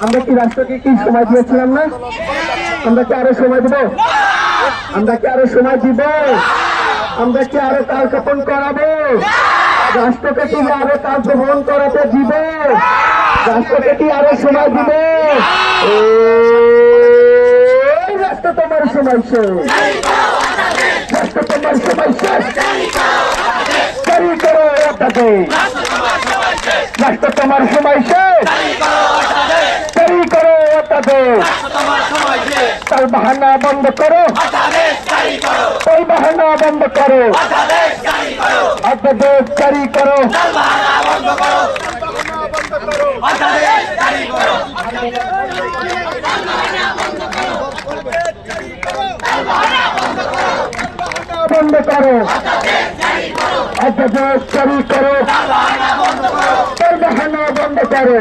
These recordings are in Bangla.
আমরা কি রাষ্ট্রকে কি সময় দিয়েছিলাম না? আমরা কি আরো সময় দিব? আমরা কি আরো সময় দিব? আমরা কি আরো কাল যাপন করাবো? রাষ্ট্রকে কি আরো কাল গ্রহণ করাতে দিব? রাষ্ট্রকে কি আরো সময় দিব? রাষ্ট্র তোমার সময় শেষ, রাষ্ট্র তোমার সময় শেষ, জারি করো অধ্যাদেশ। রাষ্ট্র তোমার সময় শেষ, জারি করো অধ্যাদেশ। তার বাহানা বন্ধ করো, ওই বাহানা বন্ধ করো, অধ্যাদেশ জারি করো। বন্ধ করো, অধ্যাদেশ জারি করো, তার বাহানা বন্ধ করো।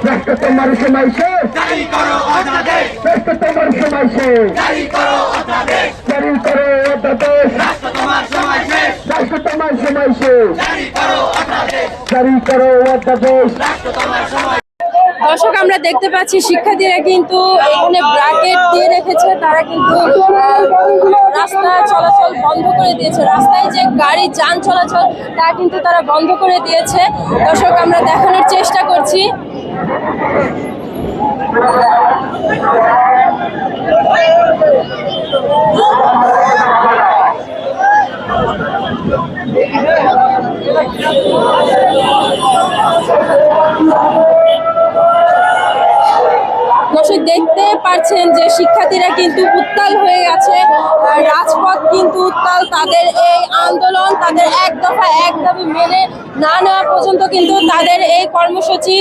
রাষ্ট্র তোমার সময় শেষ, রাষ্ট্র তোমার সময় শেষ, জারি করো অধ্যাদেশ। রাষ্ট্র তোমার সময় শেষ, জারি করো অধ্যাদেশ। দর্শক, আমরা দেখতে পাচ্ছি শিক্ষার্থীরা কিন্তু এখানে ব্র্যাকেট দিয়ে রেখেছে। তারা কিন্তু রাস্তা চলাচল বন্ধ করে দিয়েছে। রাস্তায় যে গাড়ি যান চলাচল তা কিন্তু তারা বন্ধ করে দিয়েছে। দর্শক, আমরা দেখানোর চেষ্টা করছি। দর্শক, দেখতে পাচ্ছেন যে শিক্ষার্থীরা কিন্তু উত্তাল হয়ে গেছে। রাজপথ কিন্তু উত্তাল। তাদের এই আন্দোলন, তাদের এক দফা এক দাবি মেনে না নেওয়া পর্যন্ত কিন্তু তাদের এই কর্মসূচি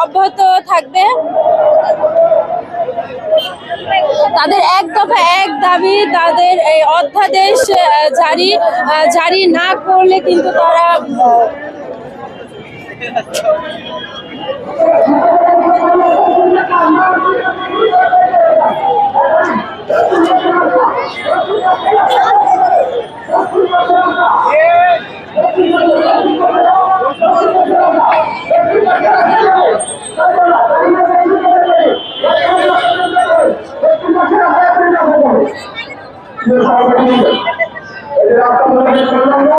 অব্যাহত থাকবে। তাদের এক দফা এক দাবি, তাদের এই অধ্যাদেশ জারি না করলে কিন্তু তারা